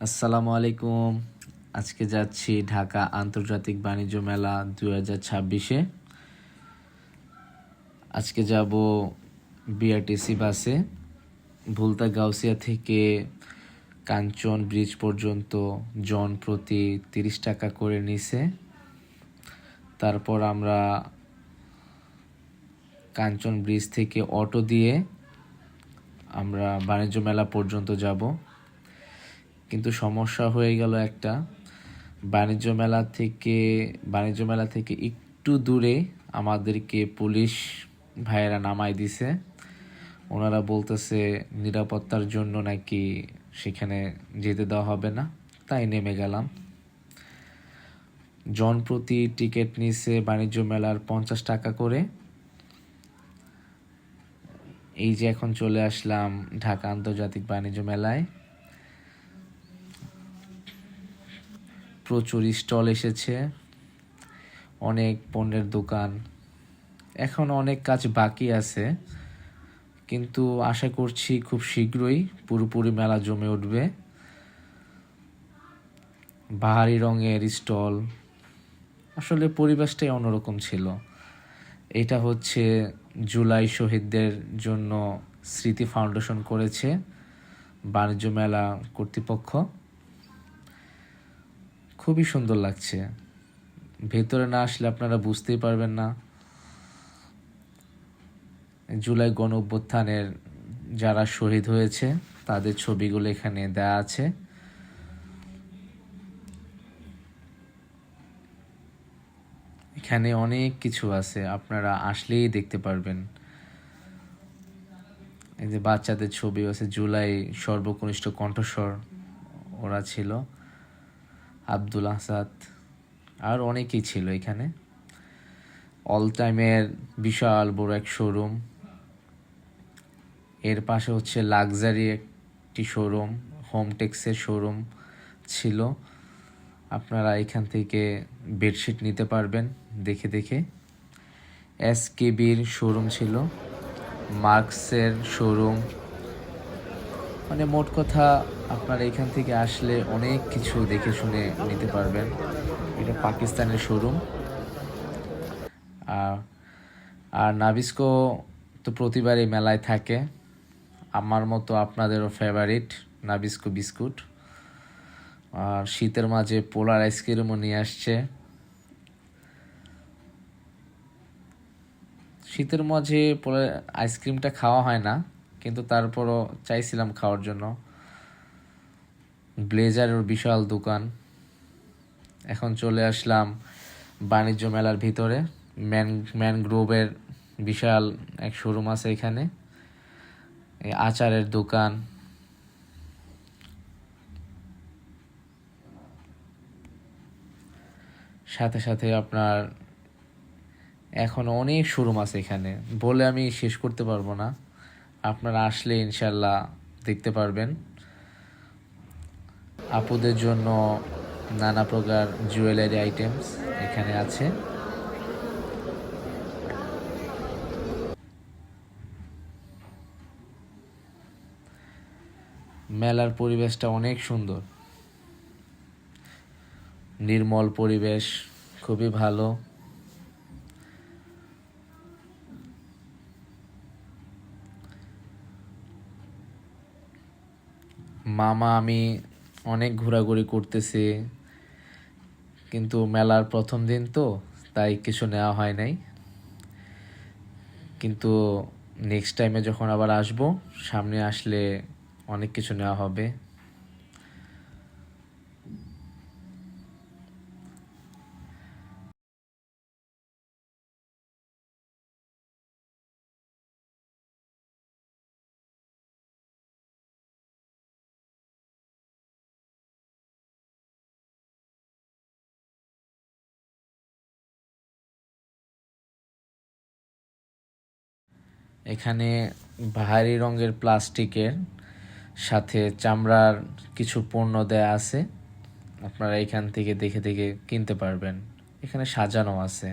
আসসালামু আলাইকুম। আজকে যাচ্ছি ঢাকা আন্তর্জাতিক বাণিজ্য মেলা 2026-এ। আজকে যাব বিআরটিসি বাসে। ভুলতা গাউসিয়া থেকে কাঞ্চন ব্রিজ পর্যন্ত জন প্রতি 30 টাকা করে নিছে। তারপর আমরা কাঞ্চন ব্রিজ থেকে অটো দিয়ে আমরা বাণিজ্য মেলা পর্যন্ত যাব। কিন্তু সমস্যা হয়ে গেল একটা, বাণিজ্য মেলা থেকে একটু দূরে আমাদেরকে পুলিশ ভাইয়েরা নামাই দিছে। ওনারা বলতেছে নিরাপত্তার জন্য নাকি সেখানে যেতে দেওয়া হবে না, তাই নেমে গেলাম। জন প্রতি টিকিট নিছে বাণিজ্য মেলার 50 টাকা করে। এই যে এখন চলে আসলাম ঢাকা আন্তর্জাতিক বাণিজ্য মেলায়। প্রচুর স্টল এসেছে, অনেক পণ্যের দোকান। এখন অনেক কাজ বাকি আছে, কিন্তু আশা করছি খুব শীঘ্রই পুরোপুরি মেলা জমে উঠবে। বাহারি রঙের স্টল, আসলে পরিবেশটাই অন্যরকম ছিল। এটা হচ্ছে জুলাই শহীদদের জন্য স্মৃতি ফাউন্ডেশন করেছে বাণিজ্য মেলা কর্তৃপক্ষ। খুবই সুন্দর লাগছে, ভেতরে না আসলে আপনারা বুঝতেই পারবেন না। জুলাই গণ অভ্যুত্থানের যারা শহীদ হয়েছে তাদের ছবিগুলো এখানে দেয়া আছে। এখানে অনেক কিছু আছে, আপনারা আসলেই দেখতে পারবেন। এই যে বাচ্চাদের ছবি আছে, জুলাই সর্বকনিষ্ঠ কণ্ঠস্বর ওরা ছিল, আব্দুল আসাদ, আর অনেকেই ছিল এখানে। অল টাইমের বিশাল বড় এক শোরুম, এর পাশে হচ্ছে লাক্সারি একটি শোরুম, হোমটেক্সের শোরুম ছিল। আপনারা এখান থেকে বেডশিট নিতে পারবেন দেখে দেখে। এসকেবির শোরুম ছিল, মার্কসের শোরুম। মানে মোট কথা আপনারা এখান থেকে আসলে অনেক কিছু দেখে শুনে নিতে পারবেন। এটা পাকিস্তানের শোরুম। আর নাবিস্কো তো প্রতিবারই মেলায় থাকে, আমার মতো আপনাদেরও ফেভারিট নাবিস্কো বিস্কুট। আর শীতের মাঝে পোলার আইসক্রিমও নিয়ে আসছে। শীতের মাঝে পোলার আইসক্রিমটা খাওয়া হয় না, কিন্তু তারপরও চাইছিলাম খাওয়ার জন্য। ব্লেজারের বিশাল দোকান। এখন চলে আসলাম বাণিজ্য মেলার ভিতরে। ম্যানগ্রোভের বিশাল এক শোরুম আছে এখানে, এই আচারের দোকান। সাথে সাথে আপনার এখন অনেক শোরুম আছে এখানে, বলে আমি শেষ করতে পারবো না। আপনারা আসলে ইনশাল্লাহ দেখতে পারবেন। আপুদের জন্য নানা প্রকার জুয়েলারি আইটেমস এখানে আছে। মেলার পরিবেশটা অনেক সুন্দর, নির্মল পরিবেশ, খুবই ভালো। মামা আমি অনেক ঘোরাঘুরি করতেছি, কিন্তু মেলার প্রথম দিন তো, তাই কিছু নেওয়া হয় নাই। কিন্তু নেক্সট টাইমে যখন আবার আসবো, সামনে আসলে অনেক কিছু নেওয়া হবে। এখানে ভারী রঙের প্লাস্টিকের সাথে চামড়ার কিছু পণ্য দেয়া আছে, আপনারা এখান থেকে দেখে দেখে কিনতে পারবেন। এখানে সাজানো আছে।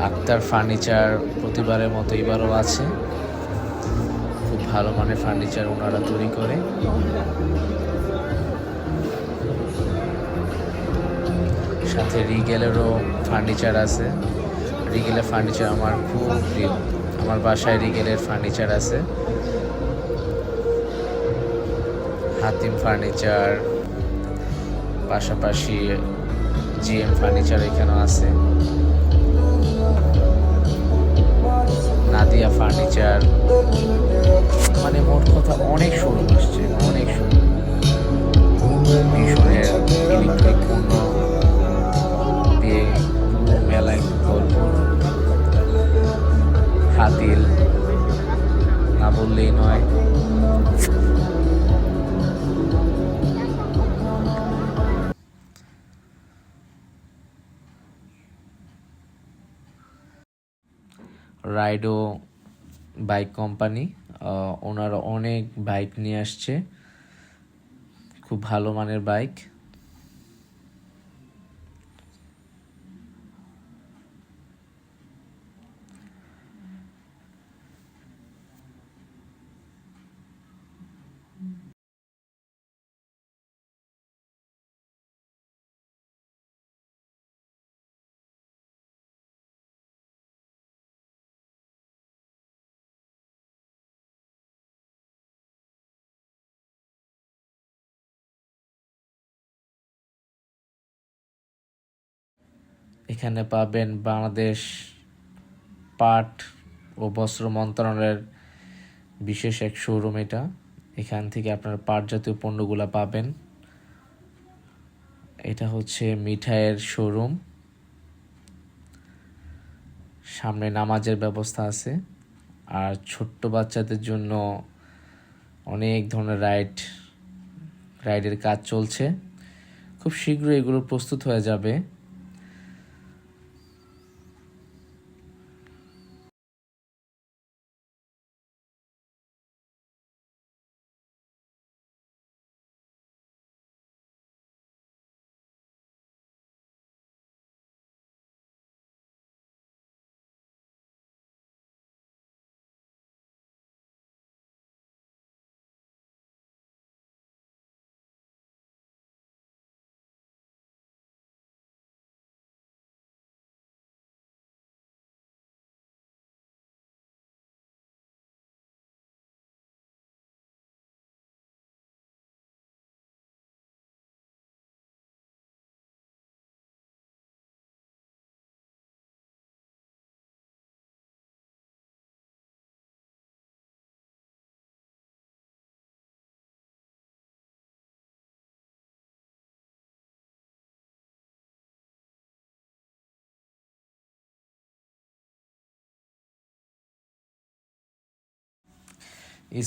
আক্তার ফার্নিচার প্রতিবারের মতো এবারও আছে। খুব ভালো মানের ফার্নিচার ওনারা তৈরি করে। সাথে রিগেলেরও ফার্নিচার আছে। রিগেলের ফার্নিচার আমার খুব প্রিয়। আমার বাসায় রিগেলের ফার্নিচার আছে। হাতিম ফার্নিচার, পাশাপাশি জিএম ফার্নিচার এখানেও আছে। নাদিয়া ফার্নিচার, মানে মোট কথা অনেক শোরুম আসছে, অনেক শোরুম। ভীষণের ইলেকট্রিক পণ্য দিয়ে পুরো মেলায় ভরপুর। হাতিল না বললেই নয়। রাইডো বাইক কোম্পানি, ওনারা অনেক বাইক নিয়ে আসছে, খুব ভালো মানের বাইক। এখানে পাবেন বাংলাদেশ পাট ও বস্ত্র মন্ত্রণালয়ের বিশেষ এক শোরুম এটা। এখান থেকে আপনারা পাট জাতীয় পণ্যগুলো পাবেন। এটা হচ্ছে মিঠাইয়ের শোরুম। সামনে নামাজের ব্যবস্থা আছে, আর ছোট্ট বাচ্চাদের জন্য অনেক ধরনের রাইডের কাজ চলছে। খুব শীঘ্রই এগুলো প্রস্তুত হয়ে যাবে।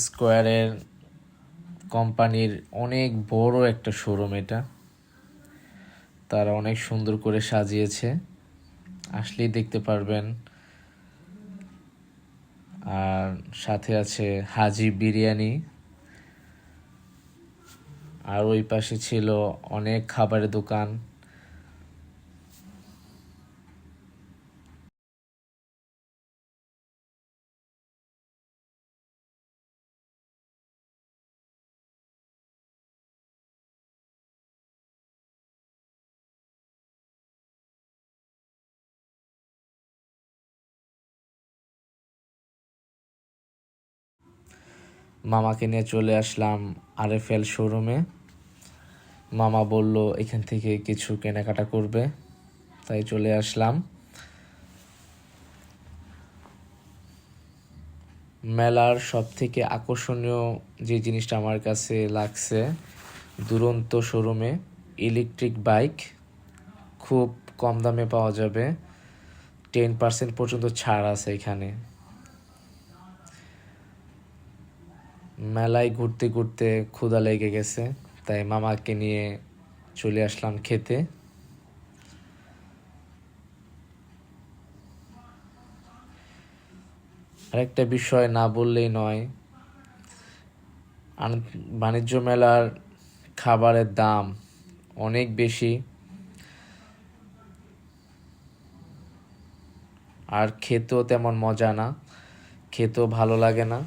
স্কোয়ারের কোম্পানির অনেক বড় একটা শোরুম এটা। তারা অনেক সুন্দর করে সাজিয়েছে, আসলেই দেখতে পারবেন। আর সাথে আছে হাজি বিরিয়ানি। আর ওই পাশে ছিল অনেক খাবারের দোকান। মামাকে নিয়ে চলে আসলাম আরএফএল শোরুমে। মামা বলল এখান থেকে কিছু কেনাকাটা করবে, তাই চলে আসলাম। মেলার সব থেকে আকর্ষণীয় যে জিনিসটা আমার কাছে লাগছে, দুরন্ত শোরুমে ইলেকট্রিক বাইক খুব কম দামে পাওয়া যাবে। 10% পর্যন্ত ছাড় আছে এখানে। মেলায় ঘুরতে ঘুরতে ক্ষুধা লেগে গেছে, তাই মামাকে নিয়ে চলে আসলাম খেতে। আরেকটা বিষয় না বললেই নয়, বাণিজ্য মেলার খাবারের দাম অনেক বেশি। আর খেতেও তেমন মজা না, খেতেও ভালো লাগে না।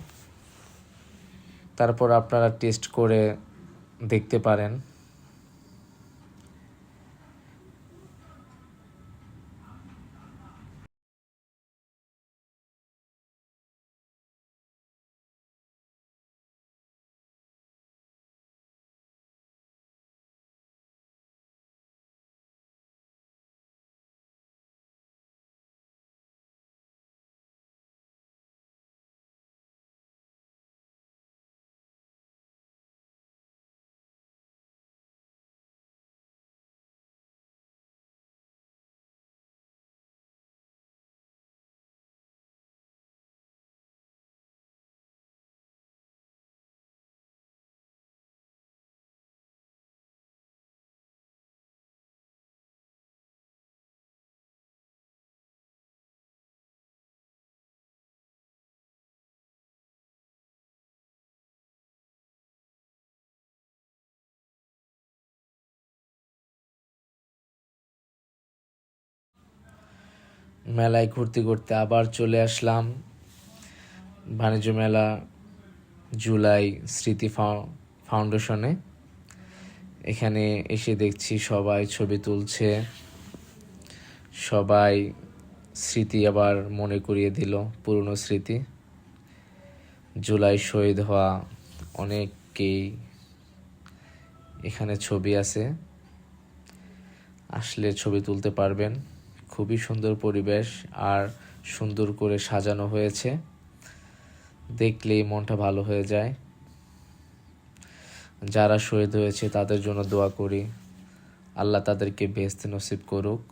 তারপর আপনারা টেস্ট করে দেখতে পারেন। মেলায় ঘুরতে ঘুরতে আবার চলে আসলাম বাণিজ্য মেলা জুলাই স্মৃতি ফাউন্ডেশনে। এখানে এসে দেখছি সবাই ছবি তুলছে, সবাই স্মৃতি আবার মনে করিয়ে দিল, পুরনো স্মৃতি। জুলাই শহীদ হওয়া অনেকেই এখানে ছবি আছে, আসলে ছবি তুলতে পারবেন। খুবই সুন্দর পরিবেশ আর সুন্দর করে সাজানো হয়েছে, দেখলেই মনটা ভালো হয়ে যায়। যারা শহীদ হয়েছে তাদের জন্য দোয়া করি, আল্লাহ তাদেরকে বেহেশত নসিব করুক।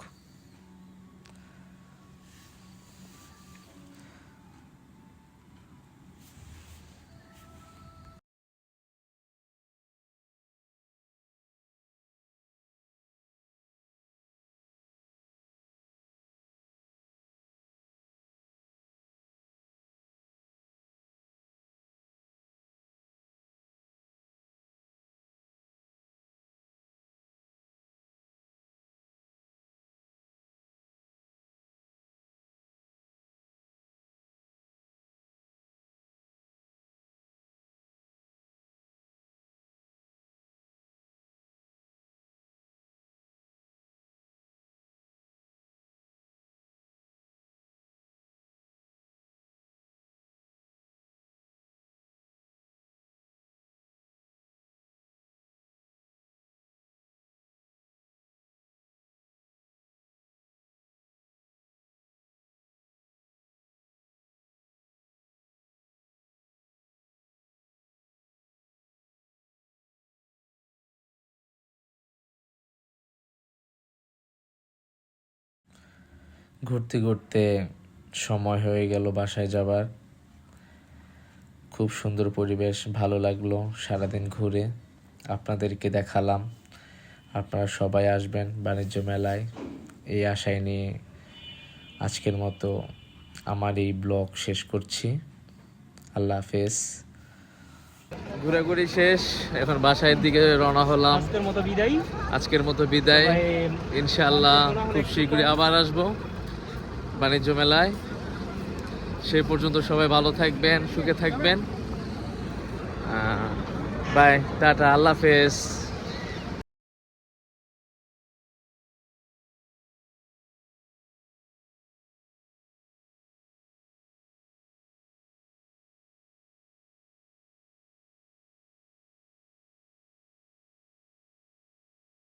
ঘুরতে ঘুরতে সময় হয়ে গেল বাসায় যাবার। খুব সুন্দর পরিবেশ, ভালো লাগলো সারাদিন ঘুরে, আপনাদেরকে দেখালাম। আপনারা সবাই আসবেন বাণিজ্য মেলায়, এই আশায় নিয়ে আজকের মতো আমার এই ব্লগ শেষ করছি। আল্লাহ হাফেজ। ঘোরাঘুরি শেষ, এখন বাসায় দিকে রওনা হলাম। আজকের মতো বিদায়। ইনশাআল্লাহ খুব শীঘ্রই আবার আসবো বাণিজ্য মেলায়। সেই পর্যন্ত সবাই ভালো থাকবেন, সুখে থাকবেন। বাই, টাটা, আল্লাহ হাফেজ।